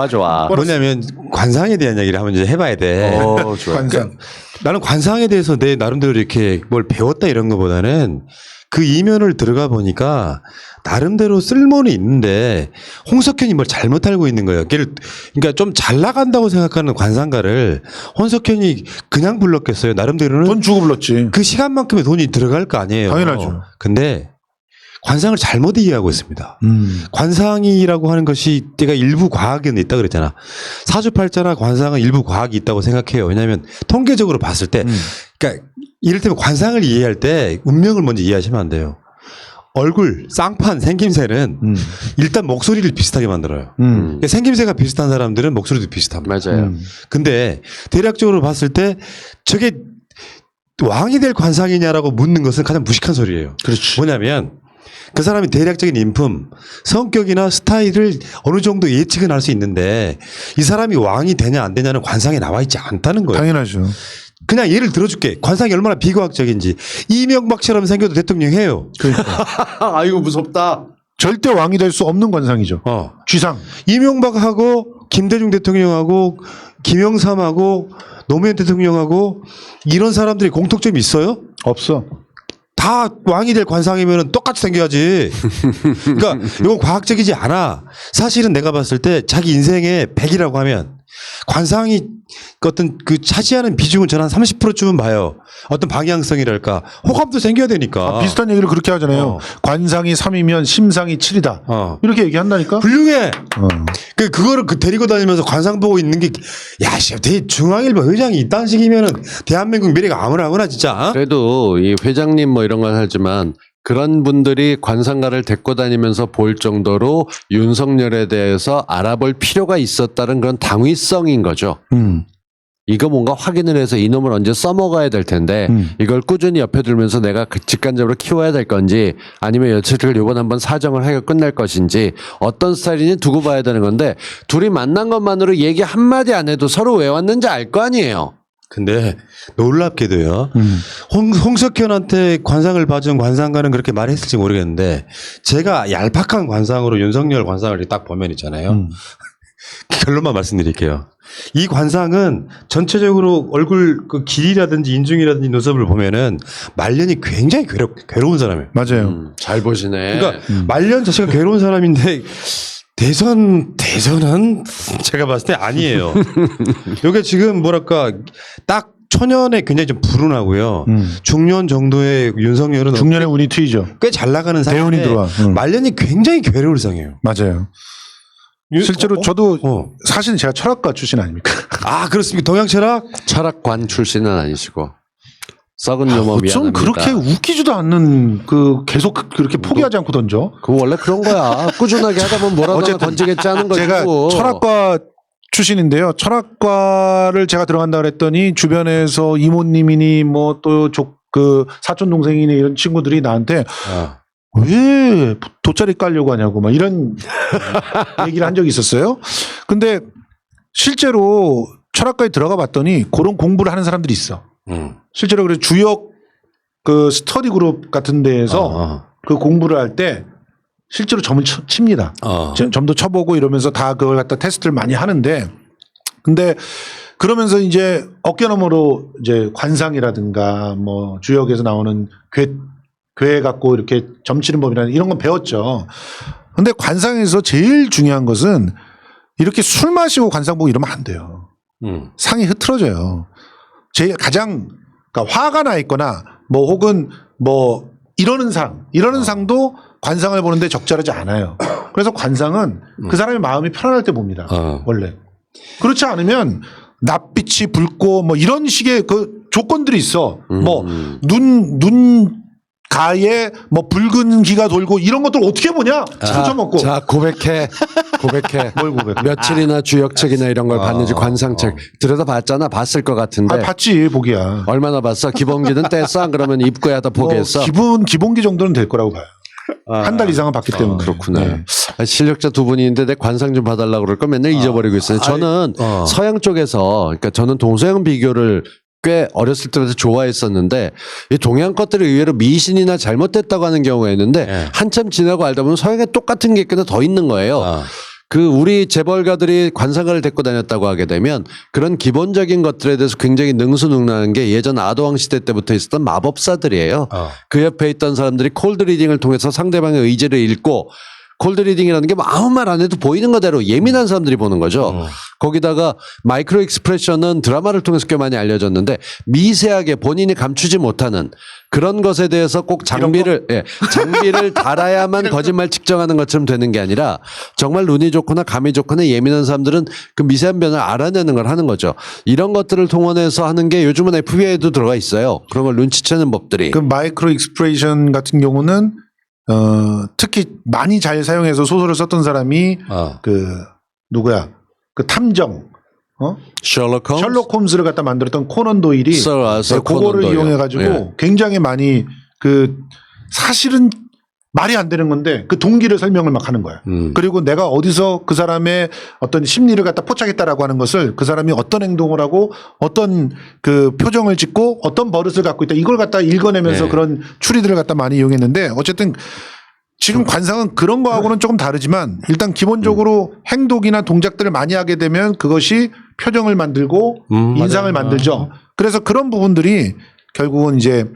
좋아. 뭐냐면 관상에 대한 얘기를 한번 이제 해봐야 돼. 좋아. 관상. 나는 관상에 대해서 내 나름대로 이렇게 뭘 배웠다 이런 것보다는 그 이면을 들어가 보니까 나름대로 쓸모는 있는데 홍석현이 뭘 잘못 알고 있는 거예요. 그러니까 좀 잘 나간다고 생각하는 관상가를 홍석현이 그냥 불렀겠어요. 나름대로는 돈 주고 불렀지. 그 시간만큼의 돈이 들어갈 거 아니에요. 당연하죠. 근데 관상을 잘못 이해하고 있습니다. 관상이라고 하는 것이 제가 일부 과학에는 있다 그랬잖아. 사주팔자나 관상은 일부 과학이 있다고 생각해요. 왜냐하면 통계적으로 봤을 때, 그러니까 이를테면 관상을 이해할 때 운명을 먼저 이해하시면 안 돼요. 얼굴, 쌍판, 생김새는 일단 목소리를 비슷하게 만들어요. 그러니까 생김새가 비슷한 사람들은 목소리도 비슷합니다. 맞아요. 근데 대략적으로 봤을 때 저게 왕이 될 관상이냐라고 묻는 것은 가장 무식한 소리예요. 그렇지. 뭐냐면 그 사람이 대략적인 인품, 성격이나 스타일을 어느 정도 예측은 할 수 있는데 이 사람이 왕이 되냐 안 되냐는 관상에 나와 있지 않다는 거예요. 당연하죠. 그냥 예를 들어줄게. 관상이 얼마나 비과학적인지. 이명박처럼 생겨도 대통령 해요. 그러니까. 아이고 무섭다. 절대 왕이 될 수 없는 관상이죠. 쥐상. 이명박하고 김대중 대통령하고 김영삼하고 노무현 대통령하고 이런 사람들이 공통점이 있어요? 없어. 다 왕이 될 관상이면 똑같이 생겨야지. 그러니까 이건 과학적이지 않아. 사실은 내가 봤을 때 자기 인생의 100이라고 하면 관상이 어떤 그 차지하는 비중은 전 한 30%쯤은 봐요. 어떤 방향성이랄까. 호감도 생겨야 되니까. 비슷한 얘기를 그렇게 하잖아요. 관상이 3이면 심상이 7이다. 이렇게 얘기한다니까? 훌륭해. 그거를 데리고 다니면서 관상 보고 있는 게, 야, 씨, 중앙일보 회장이 이딴 식이면은 대한민국 미래가 아무나 진짜. 그래도 이 회장님 뭐 이런 건 하지만 그런 분들이 관상가를 데리고 다니면서 볼 정도로 윤석열에 대해서 알아볼 필요가 있었다는 그런 당위성인 거죠. 이거 뭔가 확인을 해서 이놈을 언제 써먹어야 될 텐데 이걸 꾸준히 옆에 두면서 내가 직간접으로 키워야 될 건지 아니면 여차를 요번 한번 사정을 하고 끝날 것인지 어떤 스타일인지 두고 봐야 되는 건데 둘이 만난 것만으로 얘기 한마디 안 해도 서로 왜 왔는지 알 거 아니에요. 근데 놀랍게도요. 홍석현한테 관상을 봐준 관상가는 그렇게 말했을지 모르겠는데 제가 얄팍한 관상으로 윤석열 관상을 딱 보면 있잖아요. 결론만 말씀드릴게요. 이 관상은 전체적으로 얼굴 그 길이라든지 인중이라든지 눈썹을 보면은 말년이 굉장히 괴로운 사람이에요. 맞아요. 잘 보시네. 그러니까 말년 자체가 괴로운 사람인데 대선은 제가 봤을 때 아니에요. 이게 지금 뭐랄까 딱 초년에 굉장히 좀 불운하고요. 중년 정도의 윤석열은 중년에 운이 트이죠. 꽤 잘 나가는 대운이 상황인데 들어와. 말년이 굉장히 괴로울 상이에요. 맞아요. 실제로 저도 사실은 제가 철학과 출신 아닙니까? 아 그렇습니까? 동양철학? 철학관 출신은 아니시고 썩은 놈아 미안합니다. 좀 그렇게 웃기지도 않는 그 계속 그렇게 포기하지 않고 던져. 그거 원래 그런 거야. 꾸준하게 하다 보면 뭐라도 하나 어쨌든 던지겠지 하는 거지. 제가 철학과 출신인데요. 철학과를 제가 들어간다 그랬더니 주변에서 이모님이니 뭐 또 그 사촌 동생이니 이런 친구들이 나한테 왜 돗자리 깔려고 하냐고 막 이런 얘기를 한 적이 있었어요. 근데 실제로 철학과에 들어가 봤더니 그런 공부를 하는 사람들이 있어. 실제로 그래서 주역 그 스터디 그룹 같은 데에서 그 공부를 할 때 실제로 점을 칩니다. 점도 쳐보고 이러면서 다 그걸 갖다 테스트를 많이 하는데 근데 그러면서 이제 어깨너머로 이제 관상이라든가 뭐 주역에서 나오는 괴 갖고 이렇게 점치는 법이라는 이런 건 배웠죠. 근데 관상에서 제일 중요한 것은 이렇게 술 마시고 관상 보고 이러면 안 돼요. 상이 흐트러져요. 제일 가장 그러니까 화가 나 있거나 뭐 혹은 뭐 이러는 상도 관상을 보는데 적절하지 않아요. 그래서 관상은 그 사람의 마음이 편안할 때 봅니다. 원래. 그렇지 않으면 낯빛이 붉고 뭐 이런 식의 그 조건들이 있어. 뭐 눈가에 뭐 붉은 기가 돌고 이런 것들 어떻게 보냐? 쳐먹고. 자 고백해. 뭘 고백? 며칠이나 주역책이나 이런 걸 봤는지 관상책 들여다봤잖아. 봤을 것 같은데. 봤지 보기야. 얼마나 봤어? 기본기는 뗐어? 안 그러면 입구에 하다 포기했어? 기본기 정도는 될 거라고 봐요. 한 달 이상은 봤기 때문에. 그렇구나. 네. 실력자 두 분이 있는데 내 관상 좀 봐달라고 그럴 걸 맨날 잊어버리고 있어요. 저는 서양 쪽에서 그러니까 저는 동서양 비교를 꽤 어렸을 때부터 좋아했었는데 이 동양 것들이 의외로 미신이나 잘못됐다고 하는 경우가 있는데 한참 지나고 알다 보면 서양에 똑같은 게 꽤나 더 있는 거예요. 그 우리 재벌가들이 관상가를 데리고 다녔다고 하게 되면 그런 기본적인 것들에 대해서 굉장히 능수능란한 게 예전 아도왕 시대 때부터 있었던 마법사들이에요. 그 옆에 있던 사람들이 콜드 리딩을 통해서 상대방의 의지를 읽고 콜드 리딩이라는 게 아무 말 안 해도 보이는 거대로 예민한 사람들이 보는 거죠. 거기다가 마이크로 익스프레션은 드라마를 통해서 꽤 많이 알려졌는데 미세하게 본인이 감추지 못하는 그런 것에 대해서 꼭 장비를 달아야만 거짓말 측정하는 것처럼 되는 게 아니라 정말 눈이 좋거나 감이 좋거나 예민한 사람들은 그 미세한 변을 알아내는 걸 하는 거죠. 이런 것들을 동원해서 하는 게 요즘은 FBI에도 들어가 있어요. 그런 걸 눈치채는 법들이. 그 마이크로 익스프레션 같은 경우는 특히 많이 잘 사용해서 소설을 썼던 사람이 그 누구야? 그 탐정 셜록 홈즈를 갖다 만들었던 코넌 도일이 그거를 이용해 가지고 굉장히 많이 그 사실은 말이 안 되는 건데 그 동기를 설명을 막 하는 거야. 그리고 내가 어디서 그 사람의 어떤 심리를 갖다 포착했다라고 하는 것을 그 사람이 어떤 행동을 하고 어떤 그 표정을 짓고 어떤 버릇을 갖고 있다 이걸 갖다 읽어내면서 그런 추리들을 갖다 많이 이용했는데 어쨌든 지금 관상은 그런 거하고는 조금 다르지만 일단 기본적으로 행동이나 동작들을 많이 하게 되면 그것이 표정을 만들고 인상을 만들죠. 그래서 그런 부분들이 결국은 이제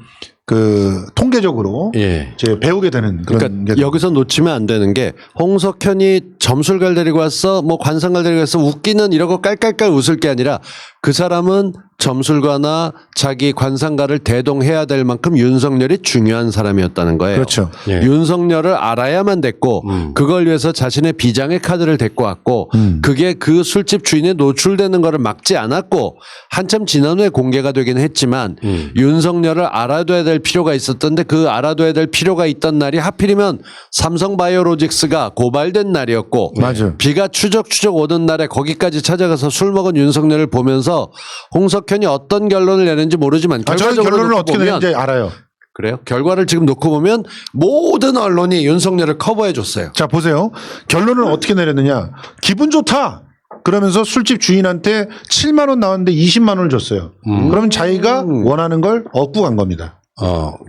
그 통계적으로 이제 배우게 되는 그런 그러니까 여기서 놓치면 안 되는 게 홍석현이 점술가를 데리고 왔어 뭐 관상가를 데리고 왔어 웃기는 이러고 깔깔깔 웃을 게 아니라 그 사람은 점술가나 자기 관상가를 대동해야 될 만큼 윤석열이 중요한 사람이었다는 거예요. 그렇죠. 윤석열을 알아야만 됐고 그걸 위해서 자신의 비장의 카드를 데리고 왔고 그게 그 술집 주인에 노출되는 거를 막지 않았고 한참 지난 후에 공개가 되긴 했지만 윤석열을 알아둬야 될 필요가 있었던데 그 알아둬야 될 필요가 있던 날이 하필이면 삼성바이오로직스가 고발된 날이었고 맞아요. 비가 추적 오는 날에 거기까지 찾아가서 술 먹은 윤석열을 보면서 홍석현이 어떤 결론을 내는지 모르지만 저는 결과적으로 결론을 놓고 어떻게 보면 내는지 알아요. 그래요? 결과를 지금 놓고 보면 모든 언론이 윤석열을 커버해 줬어요. 자 보세요. 결론을 어떻게 내렸느냐. 기분 좋다. 그러면서 술집 주인한테 7만 원 나왔는데 20만 원을 줬어요. 그러면 자기가 원하는 걸 얻고 간 겁니다.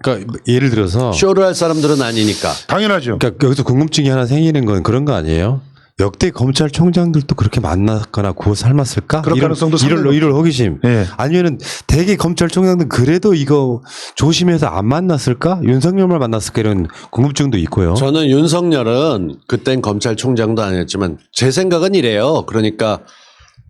그러니까 예를 들어서 쇼를 할 사람들은 아니니까. 당연하죠. 그러니까 여기서 궁금증이 하나 생기는 건 그런 거 아니에요? 역대 검찰총장들도 그렇게 만났거나 구워 삶았을까? 그럴 가능성도 이럴 호기심. 아니면은 대개 검찰총장들 그래도 이거 조심해서 안 만났을까? 윤석열만 만났을까? 이런 궁금증도 있고요. 저는 윤석열은 그땐 검찰총장도 아니었지만 제 생각은 이래요. 그러니까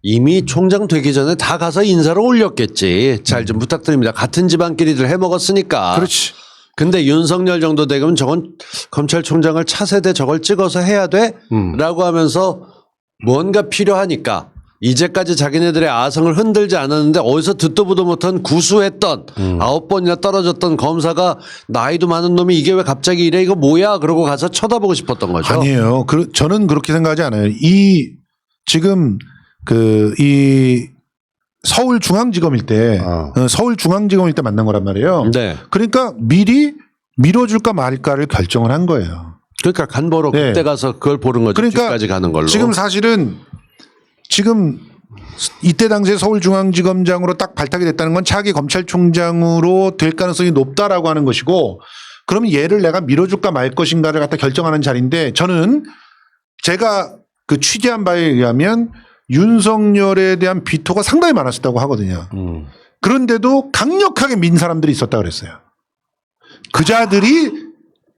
이미 총장 되기 전에 다 가서 인사를 올렸겠지. 잘 좀 부탁드립니다. 같은 집안끼리들 해먹었으니까. 그렇지. 근데 윤석열 정도 되면 저건 검찰총장을 차세대 저걸 찍어서 해야 돼? 라고 하면서 뭔가 필요하니까 이제까지 자기네들의 아성을 흔들지 않았는데 어디서 듣도 보도 못한 구수했던 9번이나 떨어졌던 검사가 나이도 많은 놈이 이게 왜 갑자기 이래 이거 뭐야 그러고 가서 쳐다보고 싶었던 거죠. 아니에요. 저는 그렇게 생각하지 않아요. 지금 이 서울중앙지검일 때 만난 거란 말이에요. 네. 그러니까 미리 밀어줄까 말까를 결정을 한 거예요. 그러니까 간보러 네. 그때 가서 그걸 보는 거죠. 그러니까 뒤까지 가는 걸로. 지금 사실은 이때 당시에 서울중앙지검장으로 딱 발탁이 됐다는 건 차기 검찰총장으로 될 가능성이 높다라고 하는 것이고 그러면 얘를 내가 밀어줄까 말 것인가를 갖다 결정하는 자리인데 저는 제가 그 취재한 바에 의하면 윤석열에 대한 비토가 상당히 많았었다고 하거든요. 그런데도 강력하게 민 사람들이 있었다고 그랬어요. 그자들이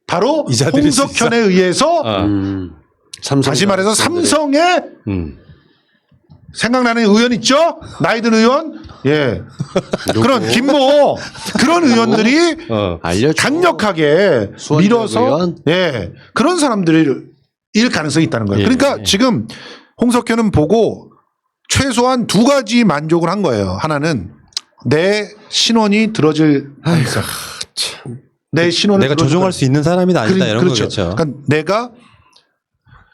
바로 홍석현에 의해서 다시 말해서 삼성의 생각나는 의원 있죠? 나이 든 의원? 예. 그런 김모 그런 의원들이 강력하게 밀어서 의원? 예. 그런 사람들일 가능성이 있다는 거예요. 그러니까 지금 홍석현은 보고 최소한 두 가지 만족을 한 거예요. 하나는 내 신원이 들어질 가능성. 내 신원을 내가 조종할 수 있는 사람이 아니다 이런 그렇죠. 거겠죠. 그러니까 내가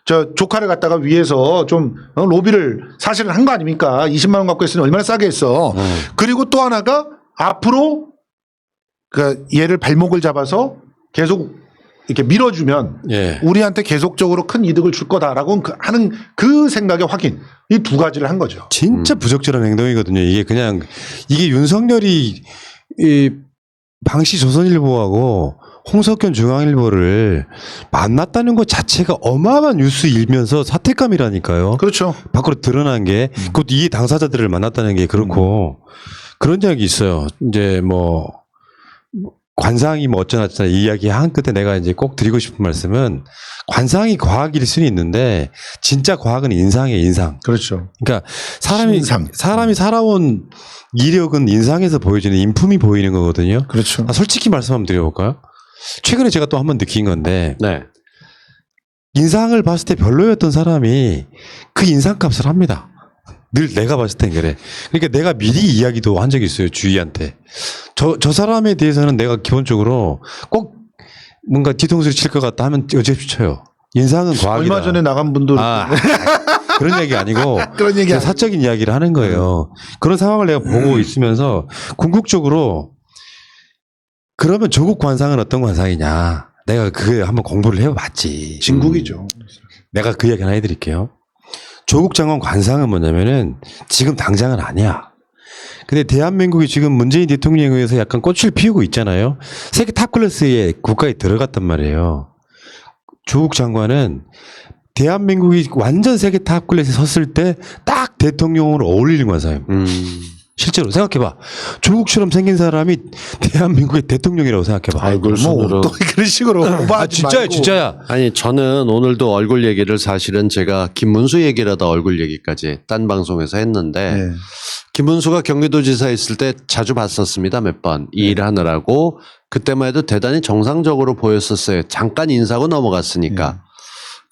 저 조카를 갖다가 위해서 좀 로비를 사실은 한 거 아닙니까? 20만 원 갖고 했으니 얼마나 싸게 했어. 그리고 또 하나가 앞으로 그 얘를 발목을 잡아서 계속 이렇게 밀어주면 우리한테 계속적으로 큰 이득을 줄 거다라고 하는 그 생각의 확인. 이 두 가지를 한 거죠. 진짜 부적절한 행동이거든요. 이게 윤석열이 이 방시 조선일보하고 홍석현 중앙일보를 만났다는 것 자체가 어마어마한 뉴스 일면서 사태감이라니까요. 그렇죠. 밖으로 드러난 게, 그것도 이 당사자들을 만났다는 게 그렇고, 그런 적이 있어요. 이제 뭐, 관상이 뭐 어쩌나 이 이야기 한 끝에 내가 이제 꼭 드리고 싶은 말씀은 관상이 과학일 수는 있는데 진짜 과학은 인상이에요, 인상. 그렇죠. 그러니까 신상. 사람이 살아온 이력은 인상에서 보여지는 인품이 보이는 거거든요. 그렇죠. 솔직히 말씀 한번 드려볼까요? 최근에 제가 또 한 번 느낀 건데 네. 인상을 봤을 때 별로였던 사람이 그 인상값을 합니다. 늘 내가 봤을 땐 그래. 그러니까 내가 미리 이야기도 한 적이 있어요, 주희한테. 저 사람에 대해서는 내가 기본적으로 꼭 뭔가 뒤통수를 칠 것 같다 하면 어제피 쳐요. 인상은 과학이다. 얼마 전에 나간 분도 그런 얘기 아니고 그런 얘기 그냥 사적인 이야기를 하는 거예요. 그런 상황을 내가 보고 있으면서 궁극적으로 그러면 조국 관상은 어떤 관상이냐. 내가 그게 한번 공부를 해봤지. 진국이죠. 내가 그 이야기 하나 해드릴게요. 조국 장관 관상은 뭐냐면은 지금 당장은 아니야. 근데 대한민국이 지금 문재인 대통령에 의해서 약간 꽃을 피우고 있잖아요. 세계 탑 클래스의 국가에 들어갔단 말이에요. 조국 장관은 대한민국이 완전 세계 탑 클래스에 섰을 때 딱 대통령으로 어울리는 관상입니다. 실제로 생각해봐. 조국처럼 생긴 사람이 대한민국의 대통령이라고 생각해봐. 얼굴 뭐 순으로. 또 그런 식으로 진짜야, 진짜야. 아니 저는 오늘도 얼굴 얘기를 사실은 제가 김문수 얘기라다 얼굴 얘기까지 딴 방송에서 했는데 네. 김문수가 경기도지사 있을 때 자주 봤었습니다. 몇 번. 이 일하느라고. 그때만 해도 대단히 정상적으로 보였었어요. 잠깐 인사하고 넘어갔으니까.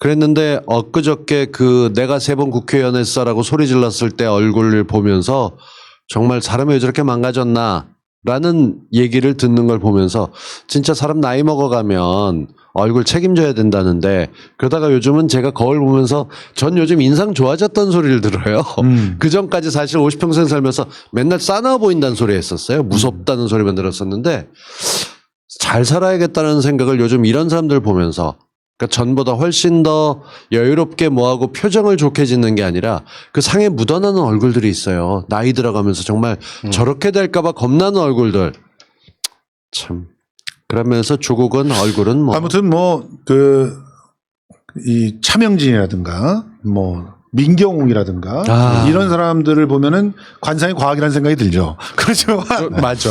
그랬는데 엊그저께 그 내가 3번 국회의원 했어라고 소리 질렀을 때 얼굴을 보면서 정말 사람이 왜 저렇게 망가졌나 라는 얘기를 듣는 걸 보면서 진짜 사람 나이 먹어가면 얼굴 책임져야 된다는데 그러다가 요즘은 제가 거울 보면서 전 요즘 인상 좋아졌던 소리를 들어요. 그 전까지 사실 50평생 살면서 맨날 싸나워 보인다는 소리 했었어요. 무섭다는 소리만 들었었는데 잘 살아야겠다는 생각을 요즘 이런 사람들 보면서 그러니까 전보다 훨씬 더 여유롭게 뭐하고 표정을 좋게 짓는 게 아니라 그 상에 묻어나는 얼굴들이 있어요. 나이 들어가면서 정말 저렇게 될까봐 겁나는 얼굴들. 참. 그러면서 조국은 얼굴은 뭐. 아무튼 뭐 이 차명진이라든가 뭐 민경욱이라든가 이런 사람들을 보면은 관상이 과학이라는 생각이 들죠. 그렇지만 맞아.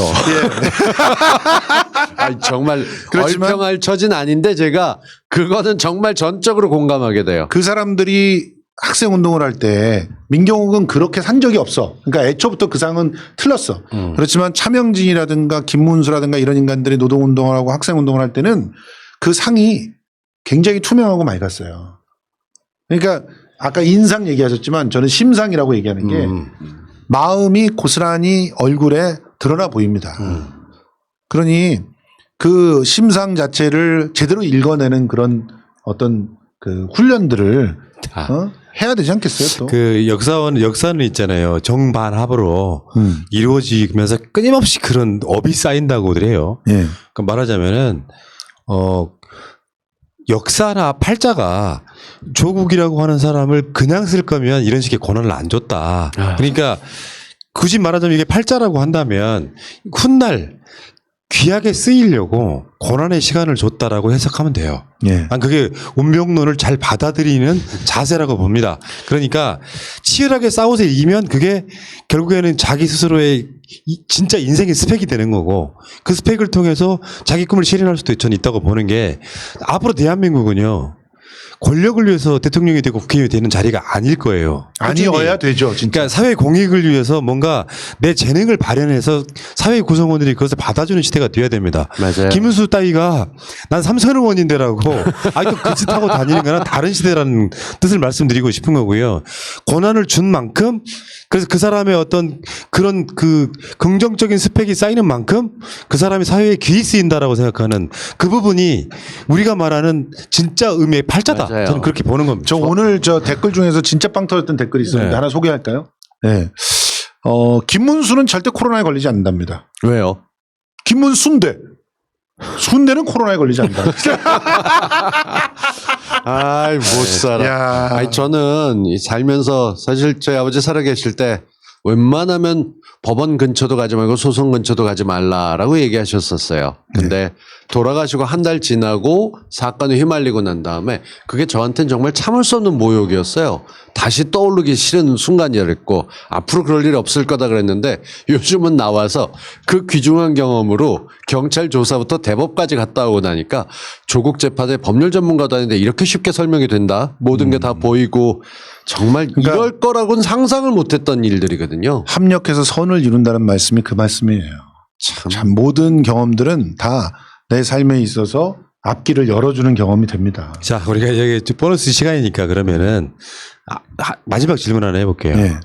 아니, 정말 그렇지만 얼평할 처진 아닌데 제가 그거는 정말 전적으로 공감하게 돼요. 그 사람들이 학생 운동을 할 때 민경욱은 그렇게 산 적이 없어. 그러니까 애초부터 그 상은 틀렸어. 그렇지만 차명진이라든가 김문수라든가 이런 인간들이 노동 운동을 하고 학생 운동을 할 때는 그 상이 굉장히 투명하고 맑았어요. 그러니까 아까 인상 얘기하셨지만 저는 심상이라고 얘기하는 게 마음이 고스란히 얼굴에 드러나 보입니다. 그러니 그 심상 자체를 제대로 읽어내는 그런 어떤 그 훈련들을 해야 되지 않겠어요? 또. 그 역사는 있잖아요. 정반합으로 이루어지면서 끊임없이 그런 업이 쌓인다고들 해요. 예. 그러니까 말하자면은 역사나 팔자가 조국이라고 하는 사람을 그냥 쓸 거면 이런 식의 권한을 안 줬다. 그러니까 굳이 말하자면 이게 팔자라고 한다면 훗날 귀하게 쓰이려고 고난의 시간을 줬다라고 해석하면 돼요. 예. 난 그게 운명론을 잘 받아들이는 자세라고 봅니다. 그러니까 치열하게 싸워서 이기면 그게 결국에는 자기 스스로의 진짜 인생의 스펙이 되는 거고 그 스펙을 통해서 자기 꿈을 실현할 수도 저는 있다고 보는 게 앞으로 대한민국은요. 권력을 위해서 대통령이 되고 국회의원이 되는 자리가 아닐 거예요. 아니어야 되죠, 진짜. 그러니까 사회 공익을 위해서 뭔가 내 재능을 발현해서 사회 구성원들이 그것을 받아주는 시대가 돼야 됩니다. 맞아요. 김은수 따위가 난 삼선 의원인데라고 아직도 그 짓 하고 다니는 거는 다른 시대라는 뜻을 말씀드리고 싶은 거고요. 권한을 준 만큼 그래서 그 사람의 어떤 그런 그 긍정적인 스펙이 쌓이는 만큼 그 사람이 사회에 귀히 쓰인다라고 생각하는 그 부분이 우리가 말하는 진짜 의미의 팔자다. 맞아요. 저는 그렇게 보는 겁니다. 저 오늘 저 댓글 중에서 진짜 빵 터졌던 댓글이 있었는데 네. 하나 소개할까요? 네. 김문수는 절대 코로나에 걸리지 않는답니다. 왜요? 김문순대. 순대는 코로나에 걸리지 않는다. 아이, 못 살아. 야. 아니, 저는 살면서 사실 저희 아버지 살아계실 때 웬만하면 법원 근처도 가지 말고 소송 근처도 가지 말라라고 얘기하셨었어요. 근데 돌아가시고 한 달 지나고 사건에 휘말리고 난 다음에 그게 저한테는 정말 참을 수 없는 모욕이었어요. 다시 떠오르기 싫은 순간이었고 앞으로 그럴 일이 없을 거다 그랬는데 요즘은 나와서 그 귀중한 경험으로 경찰 조사부터 대법까지 갔다 오고 나니까 조국 재판의 법률 전문가도 아닌데 이렇게 쉽게 설명이 된다. 모든 게 다 보이고 정말 그러니까 이럴 거라고는 상상을 못했던 일들이거든요. 합력해서 선을 이룬다는 말씀이 그 말씀이에요. 참 모든 경험들은 다 내 삶에 있어서 앞길을 열어주는 경험이 됩니다. 자, 우리가 여기 보너스 시간이니까 그러면은 마지막 질문 하나 해볼게요. 네.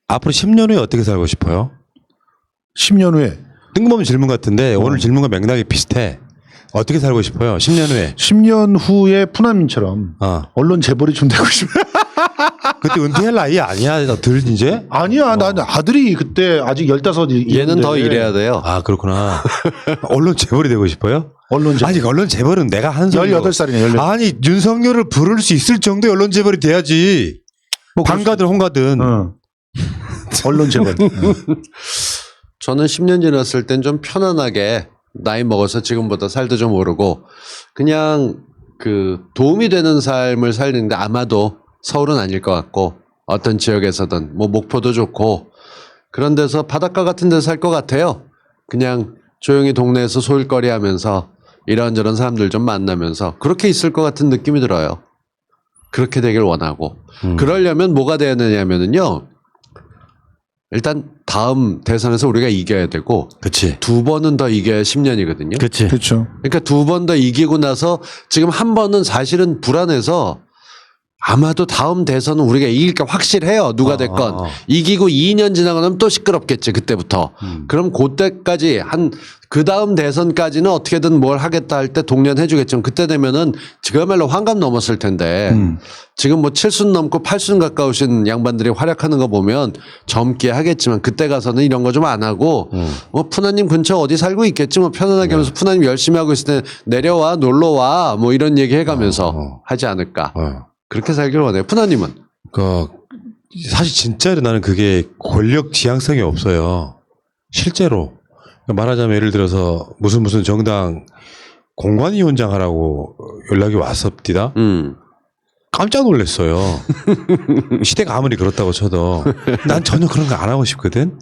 앞으로 10년 후에 어떻게 살고 싶어요? 10년 후에 뜬금없는 질문 같은데 오늘 질문과 맥락이 비슷해. 어떻게 살고 싶어요? 10년 후에. 10년 후에 푸나민처럼 언론 재벌이 좀 되고 싶어요. 그때 은퇴할 나이 아니야? 들 이제? 아니야. 난 아들이 그때 아직 15이 얘는 더 일해야 돼요. 아, 그렇구나. 언론 재벌이 되고 싶어요? 언론 재벌. 아니, 언론 재벌은 내가 하는 소리. 18살이네. 18살. 아니, 윤석열을 부를 수 있을 정도의 언론 재벌이 돼야지. 뭐 방가든 홍가든. 언론 재벌. 저는 10년 지났을 땐 좀 편안하게 나이 먹어서 지금보다 살도 좀 오르고 그냥 그 도움이 되는 삶을 살는데 아마도 서울은 아닐 것 같고 어떤 지역에서든 뭐 목포도 좋고 그런 데서 바닷가 같은 데서 살 것 같아요. 그냥 조용히 동네에서 소일거리 하면서 이런저런 사람들 좀 만나면서 그렇게 있을 것 같은 느낌이 들어요. 그렇게 되길 원하고 그러려면 뭐가 돼야 되냐면은요. 일단 다음 대선에서 우리가 이겨야 되고 그치. 2번은 더 이겨야 10년이거든요. 그치. 그렇죠. 그러니까 2번 더 이기고 나서 지금 한 번은 사실은 불안해서 아마도 다음 대선은 우리가 이길 게 확실해요. 누가 됐건. 이기고 2년 지나고 나면 또 시끄럽겠지. 그때부터. 그럼 그때까지 그 다음 대선까지는 어떻게든 뭘 하겠다 할 때 동련해 주겠지만 그때 되면은 그야말로 환갑 넘었을 텐데 지금 뭐 7순 넘고 8순 가까우신 양반들이 활약하는 거 보면 젊게 하겠지만 그때 가서는 이런 거 좀 안 하고 뭐 푸나님 근처 어디 살고 있겠지 뭐 편안하게 하면서 푸나님 열심히 하고 있을 때 내려와 놀러 와 뭐 이런 얘기 해가면서 하지 않을까. 그렇게 살기를 원해요. 푸나님은? 사실 진짜로 나는 그게 권력 지향성이 없어요. 실제로. 말하자면 예를 들어서 무슨 정당 공관위원장 하라고 연락이 왔었디다. 깜짝 놀랐어요. 시대가 아무리 그렇다고 쳐도 난 전혀 그런 거 안 하고 싶거든.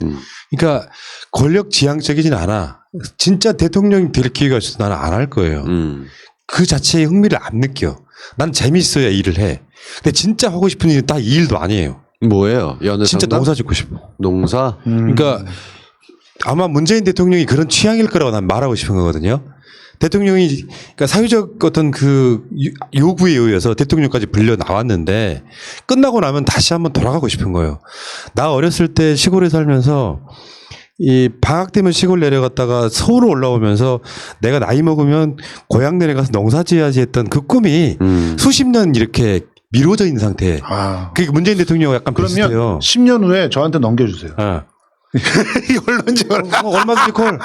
그러니까 권력 지향적이진 않아. 진짜 대통령이 될 기회가 있어서 나는 안 할 거예요. 그 자체의 흥미를 안 느껴. 난 재밌어야 일을 해. 근데 진짜 하고 싶은 일은 딱 이 일도 아니에요. 뭐예요? 연애 진짜 상담? 농사 짓고 싶어. 농사? 그러니까 아마 문재인 대통령이 그런 취향일 거라고 난 말하고 싶은 거거든요. 대통령이 그러니까 사회적 어떤 그 요구에 의해서 대통령까지 불려 나왔는데 끝나고 나면 다시 한번 돌아가고 싶은 거예요. 나 어렸을 때 시골에 살면서 이 방학 되면 시골 내려갔다가 서울 올라오면서 내가 나이 먹으면 고향 내려가서 농사 지어야지 했던 그 꿈이 수십 년 이렇게 미뤄져 있는 상태. 그게 문재인 대통령과 약간 비슷해요. 그러면 10년 후에 저한테 넘겨주세요. 이 언론 재벌. 얼마든지 콜.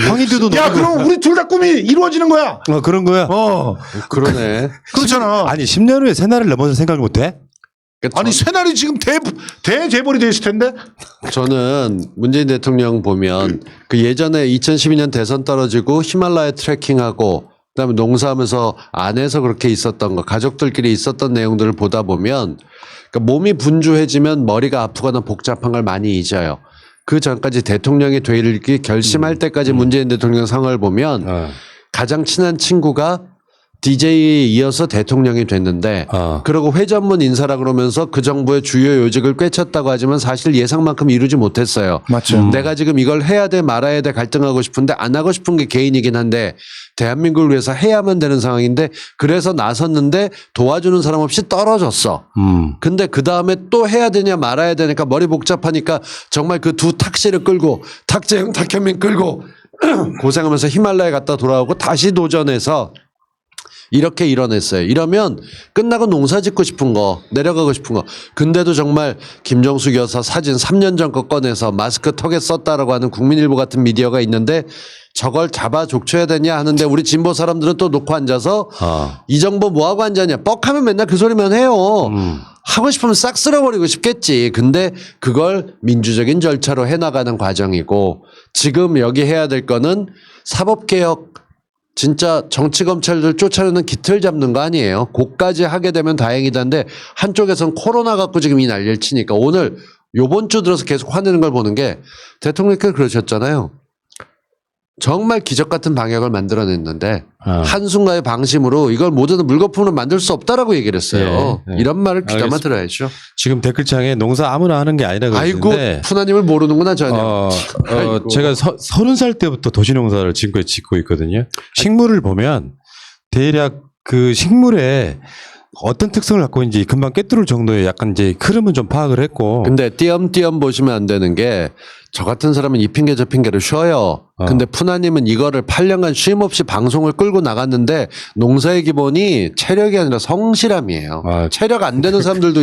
황희두도 야, 그럼 우리 둘 다 꿈이 이루어지는 거야. 그런 거야. 그러네. 그렇잖아. 아니 10년 후에 새날을 넘어서 생각을 못해? 아니 새날이 지금 대재벌이 돼 있을 텐데. 저는 문재인 대통령 보면 그 예전에 2012년 대선 떨어지고 히말라야 트레킹하고 그다음에 농사하면서 안에서 그렇게 있었던 거 가족들끼리 있었던 내용들을 보다 보면 그러니까 몸이 분주해지면 머리가 아프거나 복잡한 걸 많이 잊어요. 그 전까지 대통령이 되기 결심할 때까지 문재인 대통령 상황을 보면 가장 친한 친구가 DJ에 이어서 대통령이 됐는데 그러고 회전문 인사라 그러면서 그 정부의 주요 요직을 꿰찼다고 하지만 사실 예상만큼 이루지 못했어요. 맞죠. 내가 지금 이걸 해야 돼 말아야 돼 갈등하고 싶은데 안 하고 싶은 게 개인이긴 한데 대한민국을 위해서 해야만 되는 상황인데 그래서 나섰는데 도와주는 사람 없이 떨어졌어. 근데 그 다음에 또 해야 되냐 말아야 되니까 머리 복잡하니까 정말 그 두 탁시를 끌고 탁재형 탁현민 끌고 고생하면서 히말라야 갔다 돌아오고 다시 도전해서 이렇게 이뤄냈어요. 이러면 끝나고 농사 짓고 싶은 거, 내려가고 싶은 거. 근데도 정말 김정숙 여사 사진 3년 전 거 꺼내서 마스크 턱에 썼다라고 하는 국민일보 같은 미디어가 있는데 저걸 잡아 족쳐야 되냐 하는데 우리 진보 사람들은 또 놓고 앉아서 이 정보 뭐하고 앉았냐. 뻑하면 맨날 그 소리만 해요. 하고 싶으면 싹 쓸어버리고 싶겠지. 근데 그걸 민주적인 절차로 해나가는 과정이고 지금 여기 해야 될 거는 사법개혁 진짜 정치검찰들 쫓아내는 깃틀 잡는 거 아니에요. 그까지 하게 되면 다행이다인데 한쪽에선 코로나 갖고 지금 이 난리를 치니까 오늘 요번 주 들어서 계속 화내는 걸 보는 게 대통령께서 그러셨잖아요. 정말 기적 같은 방역을 만들어냈는데 한순간의 방심으로 이걸 모든 물거품으로 만들 수 없다라고 얘기를 했어요. 네, 네. 이런 말을 귀담아 알겠습니다. 들어야죠. 지금 댓글창에 농사 아무나 하는 게 아니라 아이고 그러는데 푸나님을 모르는구나 전혀. 아이고. 제가 30살 때부터 도시농사를 지금까지 짓고 있거든요. 식물을 보면 대략 그 식물에 어떤 특성을 갖고 있는지 금방 꿰뚫을 정도의 약간 이제 흐름은 좀 파악을 했고. 근데 띄엄띄엄 보시면 안 되는 게 저 같은 사람은 이 핑계 저 핑계를 쉬어요. 근데 푸나님은 이거를 8년간 쉼 없이 방송을 끌고 나갔는데 농사의 기본이 체력이 아니라 성실함이에요. 체력 안 되는 사람들도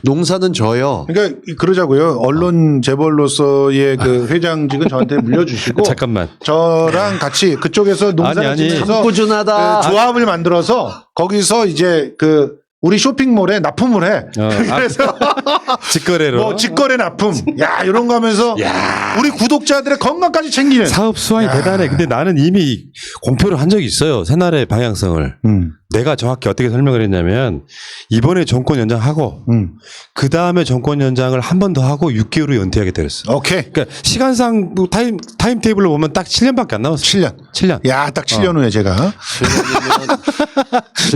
농사는 져요. 그러니까 그러자고요. 언론 재벌로서의 그 회장직은 저한테 물려주시고 잠깐만. 저랑 같이 그쪽에서 농사를 아니. 지면서 꾸준하다. 그 조합을 만들어서 거기서 이제 그 우리 쇼핑몰에 납품을 해. 그래서 직거래로. 뭐 직거래 납품, 야 이런 거 하면서 우리 구독자들의 건강까지 챙기는. 사업 수완이 대단해. 근데 나는 이미 공표를 한 적이 있어요. 새날의 방향성을. 내가 정확히 어떻게 설명을 했냐면 이번에 정권 연장하고 그 다음에 정권 연장을 한 번 더 하고 6개월을 연퇴하게 되었어. 오케이. 그러니까 시간상 뭐 타임 테이블로 보면 딱 7년밖에 안 남았어. 7년. 야, 딱 7년 후에 제가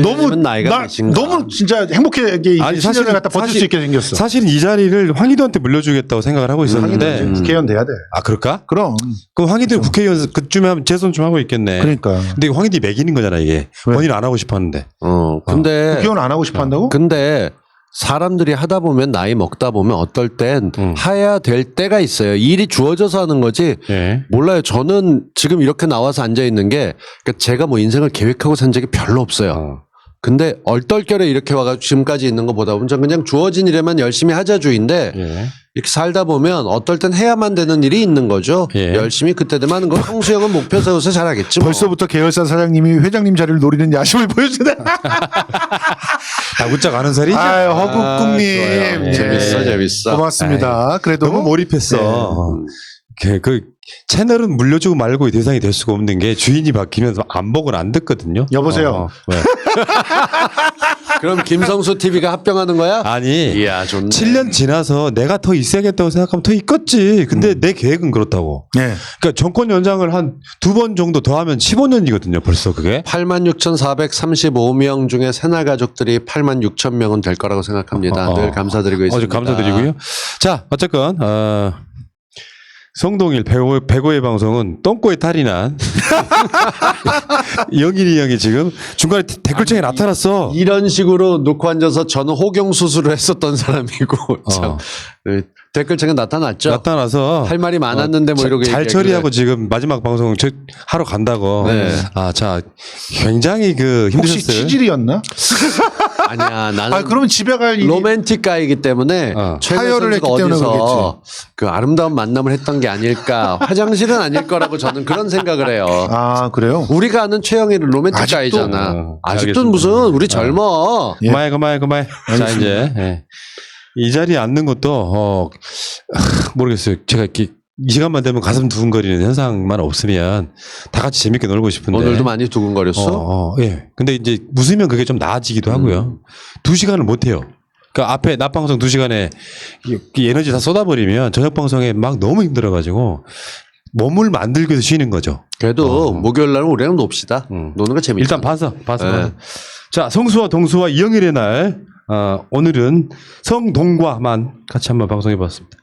너무 나이가 몇인가? 너무 진짜 행복하게 이 아니, 7년을 갖다 버틸 수 있게 생겼어. 사실은 이 자리를 황희도한테 물려주겠다고 생각을 하고 있었는데. 국회의원 돼야 돼. 아 그럴까? 그럼. 그럼 황희도 국회의원 그쯤에 하면 재선 좀 하고 있겠네. 그러니까. 근데 황희도 매기는 거잖아 이게. 왜? 본인 안 하고 싶었는데. 근데 국회의원 안 하고 싶어 한다고? 근데 사람들이 하다 보면 나이 먹다 보면 어떨 땐 해야 될 때가 있어요. 일이 주어져서 하는 거지. 예. 몰라요. 저는 지금 이렇게 나와서 앉아 있는 게 그러니까 제가 뭐 인생을 계획하고 산 적이 별로 없어요. 근데 얼떨결에 이렇게 와가지고 지금까지 있는 거 보다 보면 전 그냥 주어진 일에만 열심히 하자주의인데 예. 이렇게 살다 보면 어떨 땐 해야만 되는 일이 있는 거죠. 예. 열심히 그때 되면 하는 거. 홍수영은 목표 세워서 잘하겠지. 뭐. 벌써부터 계열사 사장님이 회장님 자리를 노리는 야심을 보여주네. 다 웃자 가는 소리지. 아유, 허국국님. 좋아요. 예. 재밌어. 고맙습니다. 그래도 너무 몰입했어. 그 채널은 물려주고 말고 대상이 될 수가 없는 게 주인이 바뀌면서 안 보고는 안 듣거든요. 여보세요. 왜? 그럼 김성수 TV가 합병하는 거야? 아니. 이야, 좋네. 7년 지나서 내가 더 있어야겠다고 생각하면 더 있겠지. 근데 내 계획은 그렇다고. 네. 그러니까 정권 연장을 한 2번 정도 더 하면 15년이거든요. 벌써 그게. 86,435명 중에 새날 가족들이 86,000명은 될 거라고 생각합니다. 늘 감사드리고 있습니다. 감사드리고요. 자, 어쨌건 성동일 배고의 방송은 똥꼬에 탈이 난 영일이 형이 지금 중간에 댓글창에 나타났어. 이런 식으로 놓고 앉아서 저는 호경 수술을 했었던 사람이고 참 네, 댓글창에 나타났죠. 나타나서 할 말이 많았는데 뭐 이러고 잘 얘기하길래. 처리하고 지금 마지막 방송 하러 간다고. 네. 아, 자, 굉장히 그 혹시 힘드셨어요. 치질이었나? 아니야 나는 아, 그러면 집에 갈 일이 로맨틱 가이기 때문에 최근 하혈을 선수가 했기 때문에 어디서 그 아름다운 만남을 했던 게 아닐까. 화장실은 아닐 거라고 저는 그런 생각을 해요. 아, 그래요? 우리가 아는 최영일은 로맨틱 아직도? 가이잖아. 아직도 알겠습니다. 무슨 우리 젊어. 예. 그만해. 자, 이제 이 자리에 앉는 것도 모르겠어요. 제가 이렇게 이 시간만 되면 가슴 두근거리는 현상만 없으면 다 같이 재밌게 놀고 싶은데. 오늘도 많이 두근거렸어. 예. 근데 이제 웃으면 그게 좀 나아지기도 하고요. 2시간을 못 해요. 그러니까 앞에 낮 방송 2시간에 이 에너지 다 쏟아버리면 저녁 방송에 막 너무 힘들어가지고 몸을 만들기 위해서 쉬는 거죠. 그래도 목요일 날은 우리랑 놉시다. 노는 거 재밌어. 일단 봐서. 네. 자, 성수와 동수와 이영일의 날. 오늘은 성동과만 같이 한번 방송해봤습니다.